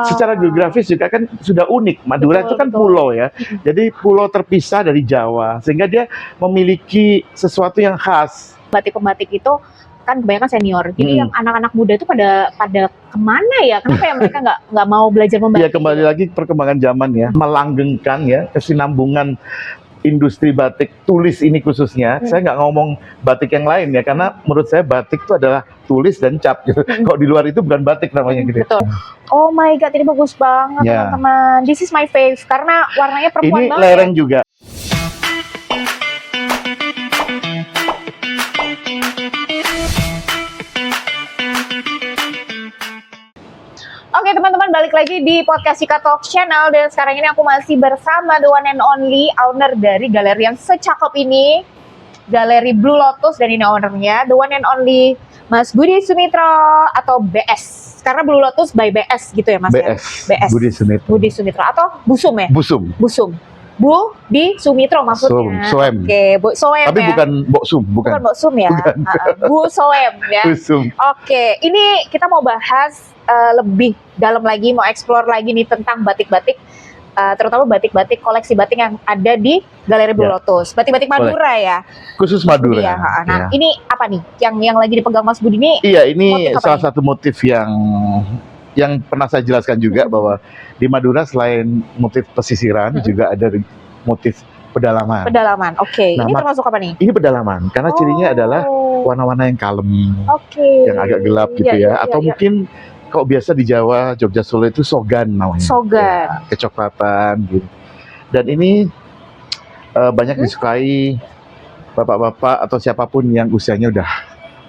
Secara geografis juga kan sudah unik. Madura itu kan pulau ya. Jadi pulau terpisah dari Jawa, sehingga dia memiliki sesuatu yang khas. Batik pembatik itu kan kebanyakan senior. Jadi yang anak-anak muda itu pada kemana ya? Kenapa ya mereka nggak mau belajar membatik? Ya kembali lagi perkembangan zaman ya, melanggengkan ya kesinambungan industri batik tulis ini khususnya. Saya nggak ngomong batik yang lain ya, karena menurut saya batik itu adalah tulis dan cap gitu. Kalau di luar itu bukan batik namanya gitu. Betul. Oh my god, ini bagus banget teman-teman. This is my fave karena warnanya perempuan ini banget. Ini lereng juga. Oke teman-teman, balik lagi di podcast Cika Talk Channel. Dan sekarang ini aku masih bersama the one and only owner dari galeri yang secakep ini, Galeri Blue Lotus. Dan ini ownernya, the one and only Mas Budi Sumitro atau BS. Karena Blue Lotus by BS gitu ya Mas? BS, ya? BS. Budi Sumitro atau Busum ya? Busum. Budi Sumitro maksudnya. Soem. Oke, Bu Soem. Tapi ya? bukan Boksum, bukan Boksum ya. Bu Soem ya. Busum. Oke, ini kita mau bahas lebih dalam lagi, mau explore lagi nih tentang batik-batik, terutama batik-batik, koleksi batik yang ada di Galeri Blue Lotus. Batik-batik Madura ya. Khusus Madura. Ya. Nah, ini apa nih yang lagi dipegang Mas Budi ini? Iya, ini salah satu motif yang pernah saya jelaskan juga bahwa di Madura selain motif pesisiran juga ada motif pedalaman. Pedalaman, oke. Nah, ini termasuk apa nih? Ini pedalaman, karena cirinya adalah warna-warna yang kalem, yang agak gelap gitu atau mungkin kalau biasa di Jawa, Jogja, Solo itu sogan namanya. Sogan. Ya, kecoklatan gitu. Dan ini banyak disukai bapak-bapak atau siapapun yang usianya udah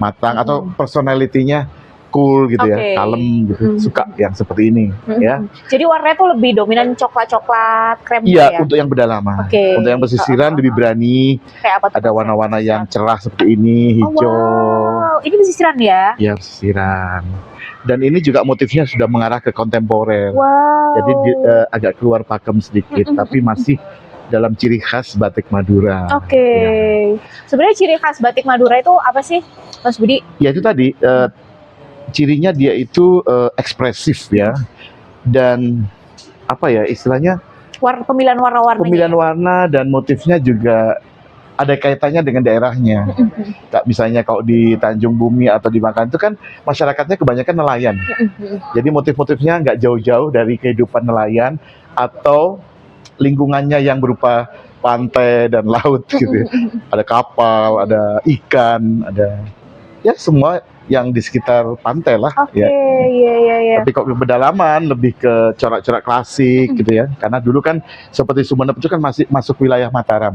matang atau personalitinya cool gitu ya, kalem gitu, suka yang seperti ini ya. Jadi warnanya tuh lebih dominan coklat-coklat krem ya? Untuk yang pedalaman. Untuk yang pesisiran lebih berani. Kayak apa tuh? Ada warna-warna yang cerah seperti ini, hijau. Wow, ini pesisiran ya? Iya, pesisiran. Dan ini juga motifnya sudah mengarah ke kontemporer. Wow. Jadi agak keluar pakem sedikit, tapi masih dalam ciri khas batik Madura. Ya. Sebenarnya ciri khas batik Madura itu apa sih, Mas Budi? Ya itu tadi, cirinya dia itu ekspresif ya, dan apa ya istilahnya? Pemilihan warna-warnanya. Pemilihan warna dan motifnya juga ada kaitannya dengan daerahnya. Misalnya kalau di Tanjung Bumi atau di Makan itu kan masyarakatnya kebanyakan nelayan. Jadi motif-motifnya nggak jauh-jauh dari kehidupan nelayan atau lingkungannya yang berupa pantai dan laut gitu. Ada kapal, ada ikan, ada ya semua yang di sekitar pantai lah. Iya. Tapi kok ke pedalaman lebih ke corak-corak klasik gitu ya. Karena dulu kan seperti Sumenep itu kan masih masuk wilayah Mataram.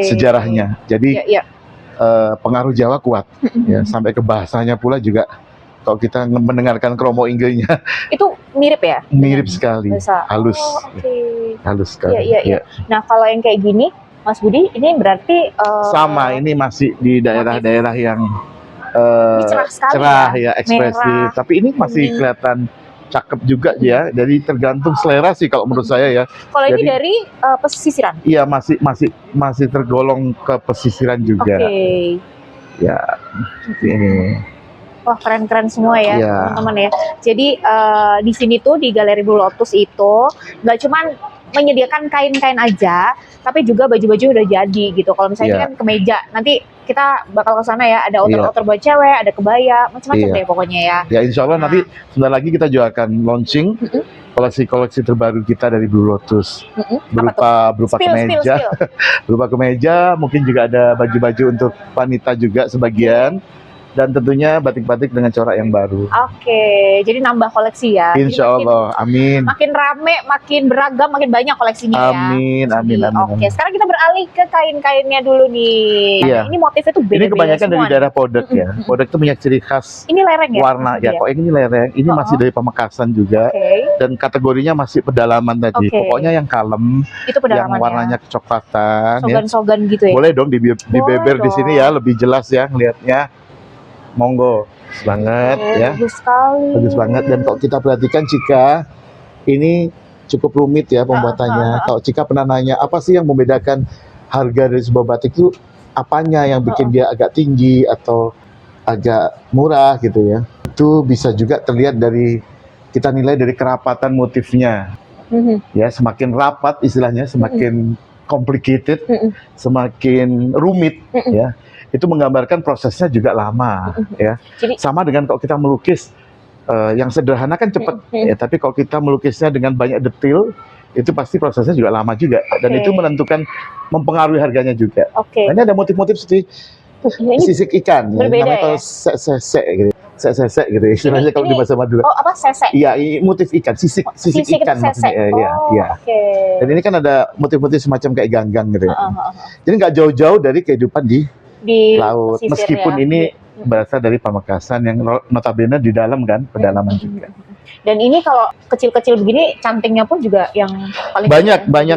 Sejarahnya. Jadi pengaruh Jawa kuat ya, sampai ke bahasanya pula juga. Kalau kita mendengarkan kromo inggilnya itu mirip ya? Mirip sekali. Halus. Halus sekali. Iya. Nah, kalau yang kayak gini Mas Budi, ini berarti sama, ini masih di daerah-daerah yang cerah ya, ekspresif. Merah, tapi ini masih kelihatan cakep juga ya. Jadi tergantung selera sih kalau menurut saya ya. Kalau ini dari pesisiran? Iya, masih tergolong ke pesisiran juga. Ya, ini. Wah, keren-keren semua ya, teman-teman ya. Jadi di sini tuh di Galeri Blue Lotus itu nggak cuman menyediakan kain-kain aja, tapi juga baju-baju udah jadi gitu. Kalau misalnya ini kan kemeja, nanti kita bakal ke sana ya, ada outer-outer buat cewek, ada kebaya, macam-macam deh pokoknya ya. Ya, insya Allah nanti sebentar lagi kita juga akan launching koleksi-koleksi terbaru kita dari Blue Lotus. Berupa kemeja, berupa kemeja, mungkin juga ada baju-baju untuk wanita juga sebagian. Dan tentunya batik-batik dengan corak yang baru. Jadi nambah koleksi ya. Insya Allah, amin. Makin rame, makin beragam, makin banyak koleksinya amin, ya. Amin. Sekarang kita beralih ke kain-kainnya dulu nih. Iya. Ini motifnya tuh beda-beda. Ini kebanyakan dari daerah Podek ya. Podek itu punya ciri khas. Ini lereng ya? Warna ya. Kok ini lereng? Ini masih dari Pamekasan juga. Dan kategorinya masih pedalaman tadi. Pokoknya yang kalem, itu pedalaman yang warnanya kecoklatan. Sogan-sogan gitu ya. Boleh dong dibeber di sini ya, lebih jelas ya ngelihatnya. Monggo, banget ya. Bagus sekali. Bagus banget. Dan kalau kita perhatikan Cika, ini cukup rumit ya pembuatannya. Kalau Cika pernah nanya, apa sih yang membedakan harga dari sebuah batik itu? Apanya yang bikin dia agak tinggi atau agak murah gitu ya? Itu bisa juga terlihat dari kita nilai dari kerapatan motifnya. Ya, semakin rapat istilahnya, semakin complicated, semakin rumit, ya. Itu menggambarkan prosesnya juga lama, ya. Jadi, sama dengan kalau kita melukis yang sederhana kan cepat, ya. Tapi kalau kita melukisnya dengan banyak detail, itu pasti prosesnya juga lama juga, dan itu menentukan, mempengaruhi harganya juga. Nah, ini ada motif-motif seperti sisik ikan, ya, berbeda, namanya kalau sesek gitu. Sesek gitu istilahnya kalau di bahasa Madura. Oh, apa sesek? Iya, motif ikan, sisik ikan maksudnya. Iya. Dan ini kan ada motif-motif semacam kayak ganggang gitu ya. Jadi nggak jauh-jauh dari kehidupan di laut. Meskipun ini berasal dari Pamekasan yang notabene di dalam kan, pedalaman juga. Dan ini kalau kecil-kecil begini, cantingnya pun juga yang paling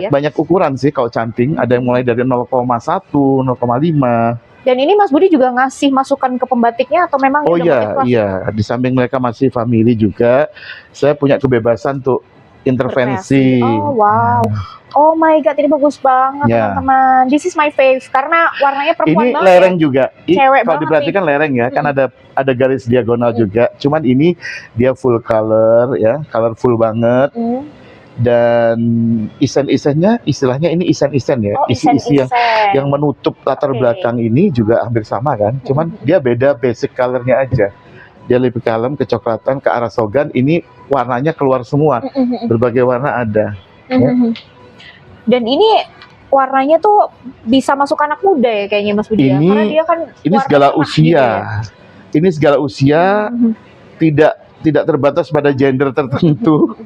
banyak ukuran sih kalau canting. Ada yang mulai dari 0,1, 0,5. Dan ini Mas Budi juga ngasih masukan ke pembatiknya atau memang Oh iya, di samping mereka masih family juga, saya punya kebebasan untuk intervensi. Oh wow, oh my god, ini bagus banget teman-teman. This is my fave karena warnanya perempuan ini banget. Ini lereng juga. Kalau diperhatikan lereng ya, kan ada garis diagonal juga. Cuman ini dia full color ya, colorful banget. Dan isen-isennya istilahnya ini isen-isen ya, isi-isi yang menutup latar belakang ini juga hampir sama kan, cuman dia beda basic colornya aja. Dia lebih kalem, kecoklatan, ke arah sogan. Ini warnanya keluar semua, berbagai warna ada. Dan ini warnanya tuh bisa masuk anak muda ya kayaknya Mas Budi. Karena dia kan ini segala usia, ini segala usia, tidak terbatas pada gender tertentu.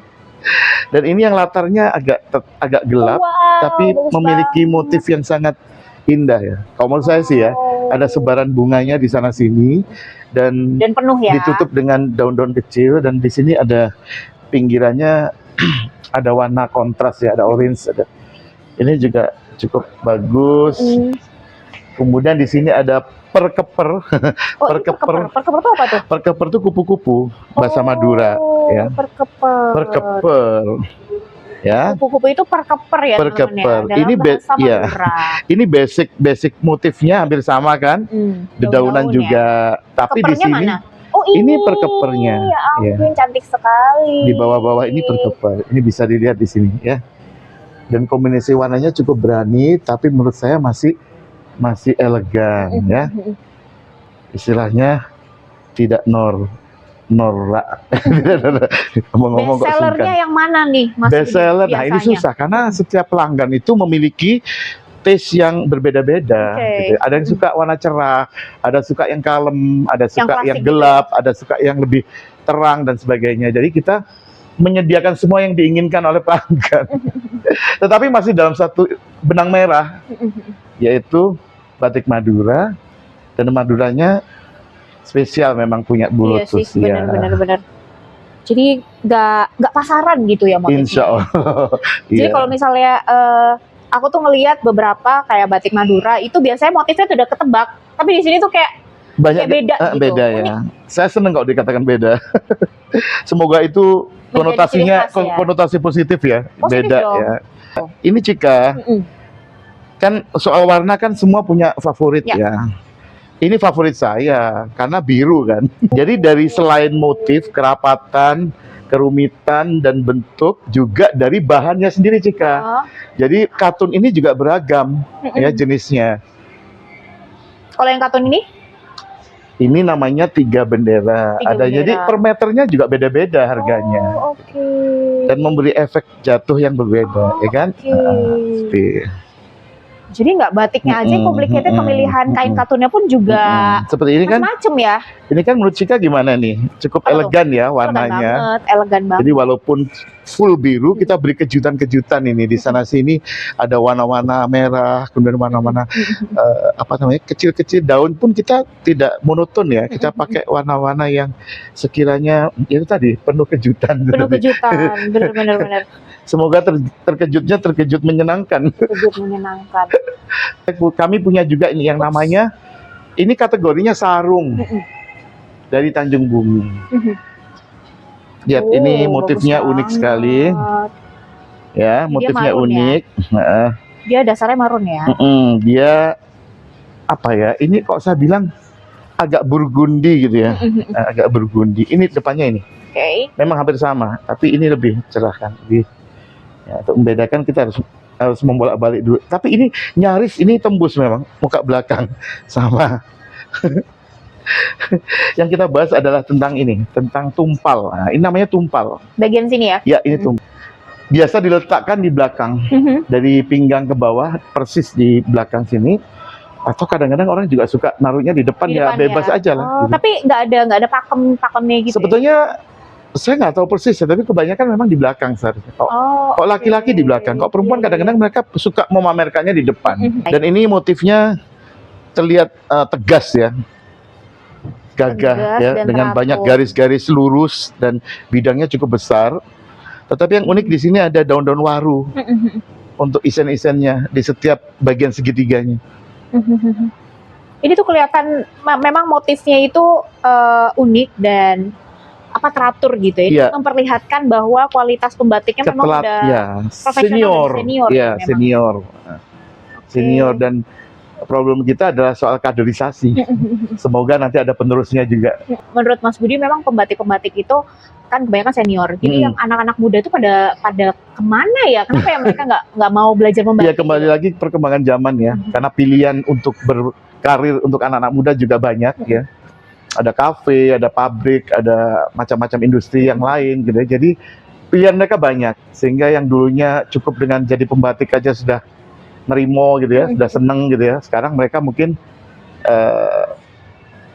Dan ini yang latarnya agak gelap, tapi memiliki motif yang sangat indah ya. Kalau menurut saya sih ya, ada sebaran bunganya di sana sini dan penuh ya. Ditutup dengan daun-daun kecil, dan di sini ada pinggirannya ada warna kontras ya, ada orange, ada. Ini juga cukup bagus. Kemudian di sini ada perkeper. Perkeper itu apa tuh? Perkeper itu kupu-kupu bahasa Madura ya. Perkeper. Ya. Kupu-kupu itu perkeper ya. Perkeper. Ini ini basic motifnya hampir sama kan? Dedaunan juga. Tapi di sini mana? Ini perkepernya. Ya ampun, cantik sekali. Di bawah-bawah ini perkeper. Ini bisa dilihat di sini ya. Dan kombinasi warnanya cukup berani, tapi menurut saya masih elegan ya, istilahnya tidak norak. Ngomong kok bestsellernya yang mana nih Mas? Bestseller, nah ini susah karena setiap pelanggan itu memiliki taste yang berbeda-beda. Gitu. Ada yang suka warna cerah, ada suka yang kalem, ada suka yang gelap, ada suka yang lebih terang dan sebagainya. Jadi kita menyediakan semua yang diinginkan oleh pelanggan. Tetapi masih dalam satu benang merah, yaitu batik Madura, dan Maduranya spesial, memang punya bulu khusus ya. Benar. Jadi nggak pasaran gitu ya motifnya. Insya Allah. Jadi kalau misalnya aku tuh ngelihat beberapa kayak batik Madura itu biasanya motifnya tuh udah ketebak, tapi di sini tuh kayak beda gitu. Beda ya. Saya seneng kalau dikatakan beda. Semoga itu konotasinya konotasi positif ya. Beda ya. Ini Cika. Kan soal warna kan semua punya favorit ya. Ini favorit saya karena biru kan. Jadi dari selain motif, kerapatan, kerumitan dan bentuk, juga dari bahannya sendiri Cika. Jadi katun ini juga beragam ya jenisnya. Kalau yang katun ini? Ini namanya 3 bendera. Jadi per meternya juga beda-beda harganya. Dan memberi efek jatuh yang berbeda, ya kan? Jadi nggak batiknya aja complicated, pemilihan kain katunnya pun juga seperti ini kan? Macem ya. Ini kan menurut Cika gimana nih? Cukup elegan ya warnanya. Elegan banget. Jadi walaupun full biru, kita beri kejutan-kejutan ini di sana sini. Ada warna-warna merah, kemudian warna-warna kecil-kecil daun pun kita tidak monoton ya. Kita pakai warna-warna yang sekiranya itu tadi penuh kejutan. Penuh kejutan, benar. Semoga terkejut menyenangkan. Terkejut menyenangkan. Kami punya juga ini yang namanya, ini kategorinya sarung dari Tanjung Bumi. Lihat, ini motifnya unik sekali. Ya, motifnya unik. Ya? Dia dasarnya marun ya. Dia apa ya? Ini kok saya bilang agak burgundi gitu ya. Agak burgundi. Ini depannya ini. Oke. Memang hampir sama, tapi ini lebih cerah kan. Lebih, ya, untuk membedakan kita harus membolak-balik dulu. Tapi ini nyaris ini tembus memang muka belakang sama. Yang kita bahas adalah tentang ini, tentang tumpal. Nah, ini namanya tumpal. Bagian sini ya? Ya, ini tumpal. Biasa diletakkan di belakang, dari pinggang ke bawah, persis di belakang sini. Atau kadang-kadang orang juga suka naruhnya di depan, ya bebas aja lah. Oh, gitu. tapi nggak ada pakemnya gitu. Sebetulnya saya nggak tahu persis ya, tapi kebanyakan memang di belakang seharusnya. Kok laki-laki di belakang, kok perempuan kadang-kadang mereka suka memamerkannya di depan. Dan ini motifnya terlihat tegas ya, gagah ya, dengan banyak garis-garis lurus dan bidangnya cukup besar. Tetapi yang unik di sini ada daun-daun waru untuk isen-isennya di setiap bagian segitiganya. Ini tuh kelihatan memang motifnya itu unik dan teratur gitu ya. Iya. Memperlihatkan bahwa kualitas pembatiknya memang udah senior. Senior. Ya, senior dan problem kita adalah soal kaderisasi. Semoga nanti ada penerusnya juga. Menurut Mas Budi memang pembatik-pembatik itu kan kebanyakan senior. Jadi yang anak-anak muda itu pada kemana ya? Kenapa ya mereka nggak mau belajar membatik? Ya, kembali lagi perkembangan zaman ya. Karena pilihan untuk berkarir untuk anak-anak muda juga banyak ya. Ada kafe, ada pabrik, ada macam-macam industri yang lain gitu ya. Jadi pilihan mereka banyak, sehingga yang dulunya cukup dengan jadi pembatik aja sudah nerimo gitu ya, sudah seneng gitu ya. Sekarang mereka mungkin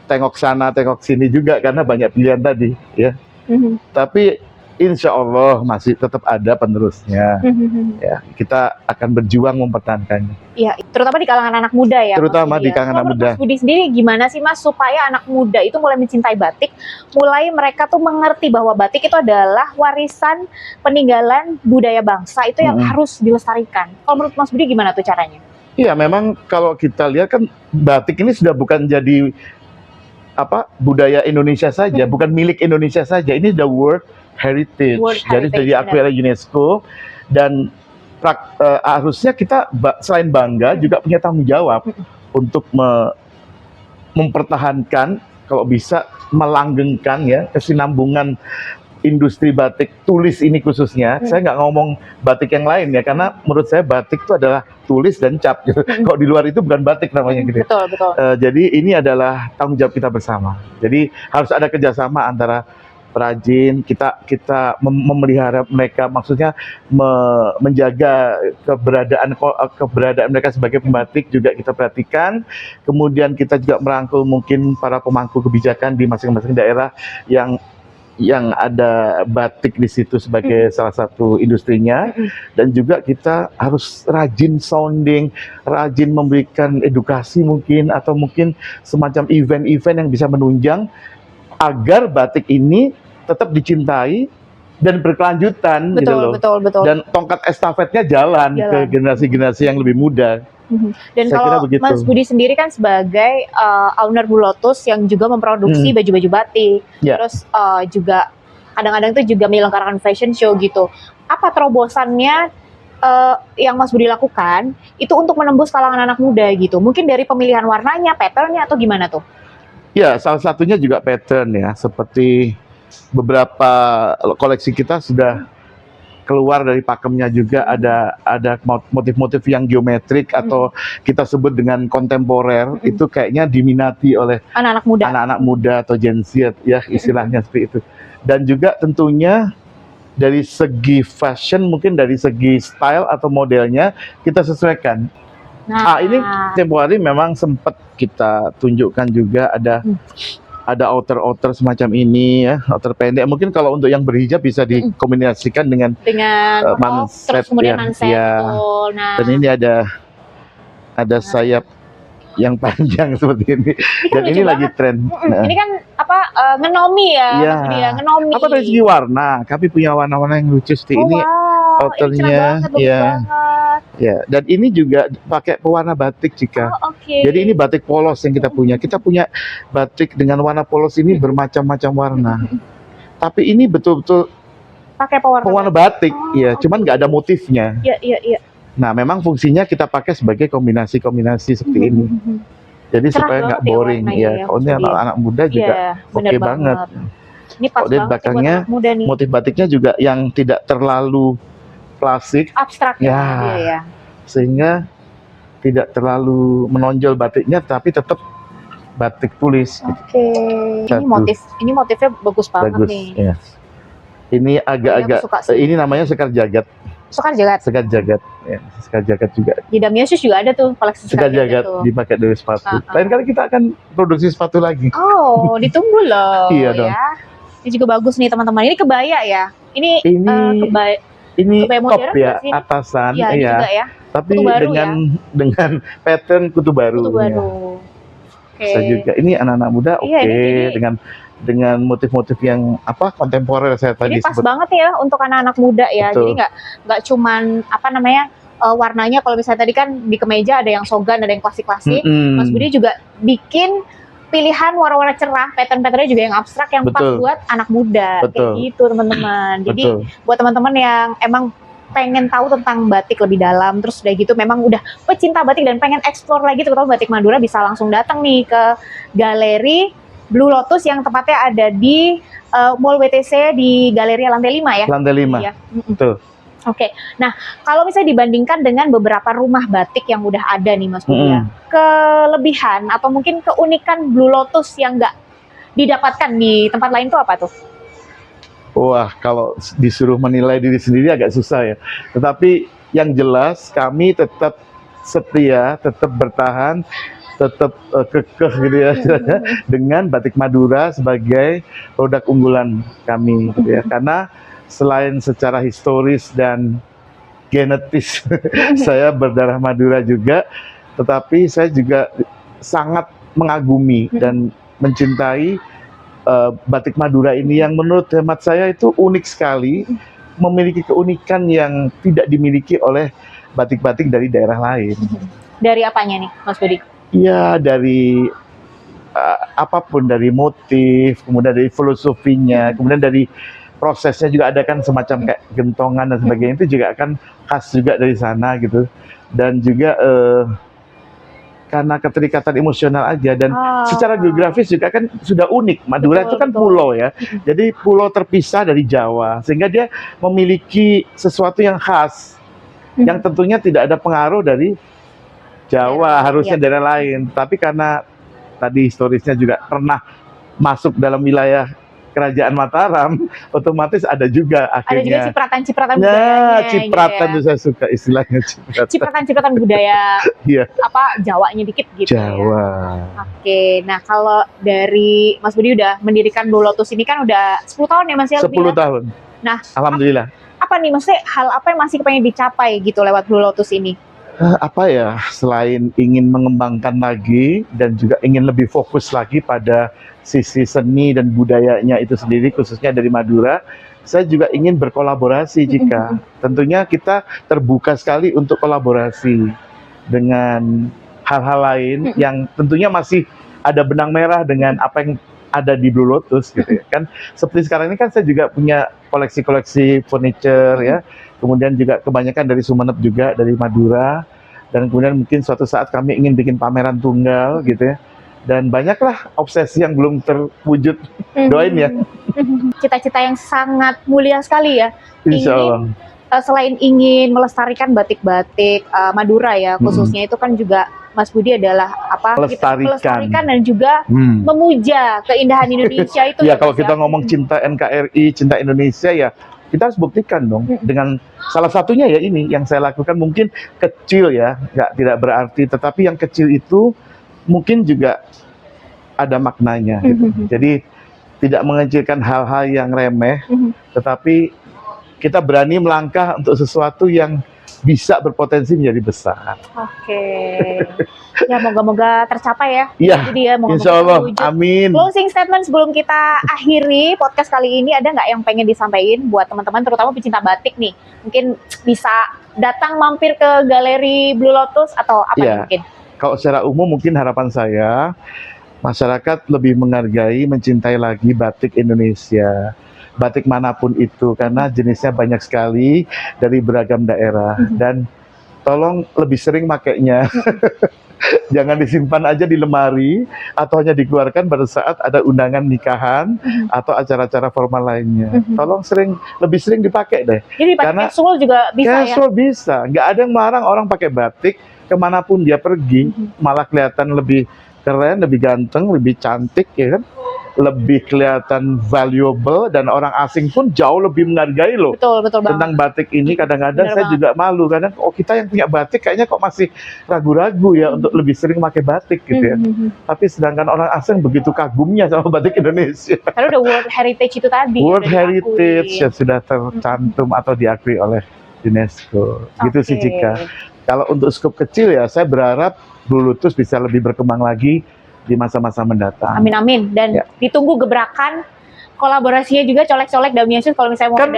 tengok sana, tengok sini juga karena banyak pilihan tadi ya. Tapi insya Allah masih tetap ada penerusnya. Ya, kita akan berjuang mempertahankannya. Iya, terutama di kalangan anak muda ya. Terutama di kalangan anak muda. Mas Budi sendiri gimana sih Mas supaya anak muda itu mulai mencintai batik, mulai mereka tuh mengerti bahwa batik itu adalah warisan peninggalan budaya bangsa itu yang harus dilestarikan. Kalau menurut Mas Budi gimana tuh caranya? Iya, memang kalau kita lihat kan batik ini sudah bukan jadi budaya Indonesia saja, bukan milik Indonesia saja. Ini the World Heritage, jadi diakui oleh UNESCO dan harusnya kita selain bangga juga punya tanggung jawab untuk mempertahankan, kalau bisa melanggengkan ya kesinambungan industri batik tulis ini khususnya. Saya nggak ngomong batik yang lain ya, karena menurut saya batik itu adalah tulis dan cap. Kalau di luar itu bukan batik namanya gitu. Betul. Jadi ini adalah tanggung jawab kita bersama. Jadi harus ada kerjasama antara perajin, kita memelihara mereka, maksudnya menjaga keberadaan mereka sebagai pembatik juga kita perhatikan. Kemudian kita juga merangkul mungkin para pemangku kebijakan di masing-masing daerah yang ada batik di situ sebagai salah satu industrinya. Dan juga kita harus rajin sounding, rajin memberikan edukasi mungkin, atau mungkin semacam event-event yang bisa menunjang agar batik ini tetap dicintai dan berkelanjutan. Betul. Dan tongkat estafetnya jalan ke generasi-generasi yang lebih muda. Dan kalau Mas Budi sendiri kan sebagai owner Blue Lotus yang juga memproduksi baju-baju batik, terus juga kadang-kadang itu juga menyelenggarakan fashion show gitu. Apa terobosannya yang Mas Budi lakukan itu untuk menembus kalangan anak muda gitu? Mungkin dari pemilihan warnanya, patternnya, atau gimana tuh? Ya, salah satunya juga pattern ya, seperti beberapa koleksi kita sudah keluar dari pakemnya juga ada motif-motif yang geometrik atau kita sebut dengan kontemporer. Itu kayaknya diminati oleh anak-anak muda atau Gen Z ya, istilahnya seperti itu. Dan juga tentunya dari segi fashion, mungkin dari segi style atau modelnya kita sesuaikan. Ini tempo hari memang sempat kita tunjukkan juga ada outer semacam ini ya, outer pendek. Mungkin kalau untuk yang berhijab bisa dikombinasikan dengan manset, terus kemudian manset. Betul. Dan ini ada sayap yang panjang seperti ini. Dan ini lagi tren. Ini kan ngenomi ya, ngenomi. Apa dari segi warna? Kami punya warna-warna yang lucu seperti ini. Outernya, ya. Dan ini juga pakai pewarna batik jika. Jadi ini batik polos yang kita punya. Kita punya batik dengan warna polos ini bermacam-macam warna. Tapi ini betul-betul pakai pewarna batik, ya. Cuman nggak ada motifnya. Iya. Nah, memang fungsinya kita pakai sebagai kombinasi-kombinasi seperti ini. Jadi supaya nggak boring ya. Kalau ini anak-anak muda juga oke banget. Ini pas Kalau di banget sih buat belakangnya anak muda nih. motif batiknya juga yang tidak terlalu klasik, Abstrak Ya. ya dia ya. sehingga tidak terlalu menonjol batiknya, tapi tetap batik tulis. Oke. Satu. Ini motifnya bagus banget Bagus. nih. Ya. Ini agak-agak, Aku suka sih. ini namanya sekar jagat. Sekar jagat. Sekar jagat. Ya, sekar jagat juga. Di Damiasus juga ada tuh koleksi Sekar jagat tuh. dipakai dari sepatu. Lain kali kita akan produksi sepatu lagi. Oh, ditunggu loh. Iya dong. Ya. Ini juga bagus nih teman-teman. Ini kebaya ya. Ini kebaya. Ini kebaya top modern ya, nggak sih? atasan, Iya, ini juga ya. tapi Kutu baru dengan pattern kutu baru. Kutu baru. Ya. Oke. Bisa juga. Ini anak-anak muda Iya, ini- dengan motif-motif yang kontemporer saya tadi Ini pas sebut. banget ya untuk anak-anak muda ya. Betul. Jadi nggak cuman warnanya, kalau misalnya tadi kan di kemeja ada yang sogan, ada yang klasik-klasik. Mm-mm. Mas Budi juga bikin pilihan warna-warna cerah, pattern-patternnya juga yang abstrak yang pas Betul. buat anak muda. Betul. Kayak gitu teman-teman. Jadi Betul. buat teman-teman yang emang pengen tahu tentang batik lebih dalam, terus udah gitu memang udah pecinta batik dan pengen explore lagi terutama batik Madura, bisa langsung datang nih ke Galeri Blue Lotus yang tepatnya ada di Mall WTC di Galeri lantai 5 ya. Lantai 5. Iya. Betul. Oke. Nah, kalau misalnya dibandingkan dengan beberapa rumah batik yang udah ada nih Mas Budi ya, kelebihan atau mungkin keunikan Blue Lotus yang nggak didapatkan di tempat lain tuh apa tuh? Wah, kalau disuruh menilai diri sendiri agak susah ya. Tetapi yang jelas kami tetap setia, tetap bertahan, tetap kekeh gitu ya dengan batik Madura sebagai produk unggulan kami gitu ya. Karena selain secara historis dan genetis saya berdarah Madura juga, tetapi saya juga sangat mengagumi dan mencintai batik Madura ini yang menurut hemat saya itu unik sekali, memiliki keunikan yang tidak dimiliki oleh batik-batik dari daerah lain. Dari apanya nih Mas Budi? Iya, dari apapun, dari motif, kemudian dari filosofinya, kemudian dari prosesnya juga ada kan semacam kayak gentongan dan sebagainya, itu juga akan khas juga dari sana gitu. Dan juga karena keterikatan emosional aja dan secara geografis juga kan sudah unik. Madura itu kan pulau ya. Jadi pulau terpisah dari Jawa sehingga dia memiliki sesuatu yang khas yang tentunya tidak ada pengaruh dari Jawa, harusnya daerah lain. Tapi karena tadi historisnya juga pernah masuk dalam wilayah Kerajaan Mataram, otomatis ada juga akhirnya. Ada juga cipratan-cipratan budayanya. Cipratan itu saya suka istilahnya cipratan. Cipratan-cipratan budaya Iya. Jawanya dikit gitu Jawa. ya. Oke, nah kalau dari Mas Budi udah mendirikan Blue Lotus ini kan udah 10 tahun ya Mas ya? 10 tahun. Nah, alhamdulillah. Apa nih maksudnya hal apa yang masih pengen dicapai gitu lewat Blue Lotus ini? Apa ya, selain ingin mengembangkan lagi dan juga ingin lebih fokus lagi pada sisi seni dan budayanya itu sendiri khususnya dari Madura, saya juga ingin berkolaborasi jika tentunya kita terbuka sekali untuk kolaborasi dengan hal-hal lain yang tentunya masih ada benang merah dengan apa yang ada di Blue Lotus gitu ya. Kan seperti sekarang ini kan saya juga punya koleksi-koleksi furniture ya. Kemudian juga kebanyakan dari Sumeneb juga, dari Madura. Dan kemudian mungkin suatu saat kami ingin bikin pameran tunggal gitu ya. Dan banyaklah obsesi yang belum terwujud. Doain ya. Cita-cita yang sangat mulia sekali ya. Insya Allah. Selain ingin melestarikan batik-batik Madura ya, khususnya itu kan juga Mas Budi adalah melestarikan dan juga memuja keindahan Indonesia itu. Ya, kalau kita ngomong cinta NKRI, cinta Indonesia ya, kita harus buktikan dong dengan salah satunya ya ini yang saya lakukan, mungkin kecil ya, tidak berarti, tetapi yang kecil itu mungkin juga ada maknanya gitu. Jadi tidak mengecilkan hal-hal yang remeh, tetapi kita berani melangkah untuk sesuatu yang bisa berpotensi menjadi besar. Oke. Ya, moga-moga tercapai ya. Iya. Jadi ya, Insya Allah. Amin. Closing statement sebelum kita akhiri podcast kali ini, ada nggak yang pengen disampaikan buat teman-teman, terutama pecinta batik nih? Mungkin bisa datang mampir ke Galeri Blue Lotus atau apa mungkin? Kalau secara umum mungkin harapan saya, masyarakat lebih menghargai, mencintai lagi batik Indonesia. Batik manapun itu, karena jenisnya banyak sekali dari beragam daerah, dan tolong lebih sering makainya Jangan disimpan aja di lemari atau hanya dikeluarkan pada saat ada undangan nikahan atau acara-acara formal lainnya. Tolong lebih sering dipakai deh. Jadi pakai Karena casual juga bisa ya. Casual bisa, nggak ada yang melarang orang pakai batik kemanapun dia pergi, malah kelihatan lebih keren, lebih ganteng, lebih cantik, ya kan? Lebih kelihatan valuable dan orang asing pun jauh lebih menghargai loh. Betul banget. Tentang batik ini kadang-kadang Bener saya banget. juga malu kadang, oh kita yang punya batik kayaknya kok masih ragu-ragu ya untuk lebih sering pakai batik gitu ya. Tapi sedangkan orang asing begitu kagumnya sama batik Indonesia. Karena udah World Heritage itu tadi. World udah diakui. Heritage yang sudah tercantum atau diakui oleh UNESCO. Gitu sih Oke. Cika. Kalau untuk skop kecil ya saya berharap Blue Lotus bisa lebih berkembang lagi di masa-masa mendatang. Amin. Dan Ya. ditunggu gebrakan kolaborasinya juga colek-colek Damiasius kalau misalnya mau Kan-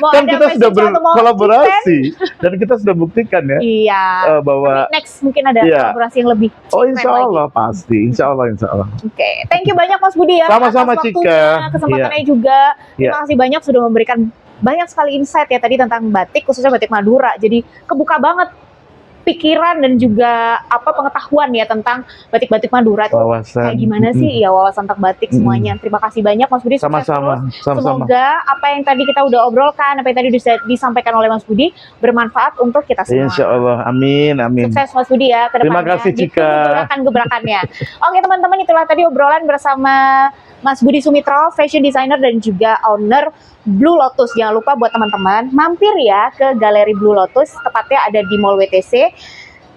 mau Kan ada kita sudah fashion show atau mau berkolaborasi dan kita sudah buktikan ya Iya. bahwa Tapi next mungkin ada Iya. kolaborasi yang lebih oh keren insya lagi. Allah pasti, insya Allah. Oke, thank you banyak Mas Budi ya. Sama-sama, atas Cika. waktunya, kesempatannya juga. Iya. Terima kasih banyak sudah memberikan banyak sekali insight ya tadi tentang batik, khususnya batik Madura. Jadi kebuka banget pikiran dan juga pengetahuan ya tentang batik-batik Madura itu Wawasan. kayak gimana sih ya wawasan tentang batik semuanya. Terima kasih banyak Mas Budi. Sukses Sama-sama, terus. sama-sama. Semoga apa yang tadi kita udah obrolkan, apa yang tadi disampaikan oleh Mas Budi bermanfaat untuk kita semua. Insya Allah, amin, amin. Sukses Mas Budi ya ke Terima depannya. kasih, Cika. Ditunggu gebrakan-gebrakannya. Oke teman-teman, itulah tadi obrolan bersama Mas Budi Sumitro, fashion designer dan juga owner Blue Lotus. Jangan lupa buat teman-teman mampir ya ke Galeri Blue Lotus, tepatnya ada di Mall WTC.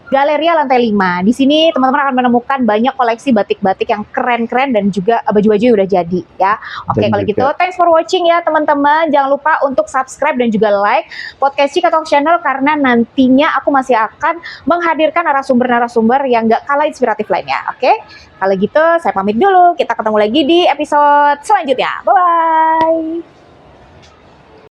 Galeria lantai 5. Di sini teman-teman akan menemukan banyak koleksi batik-batik yang keren-keren dan juga baju-baju yang udah jadi ya. Oke, Dan kalau juga- gitu thanks for watching ya teman-teman. Jangan lupa untuk subscribe dan juga like podcast Cika Talk Channel karena nantinya aku masih akan menghadirkan narasumber-narasumber yang gak kalah inspiratif lainnya. Oke? Kalau gitu saya pamit dulu. Kita ketemu lagi di episode selanjutnya. Bye-bye.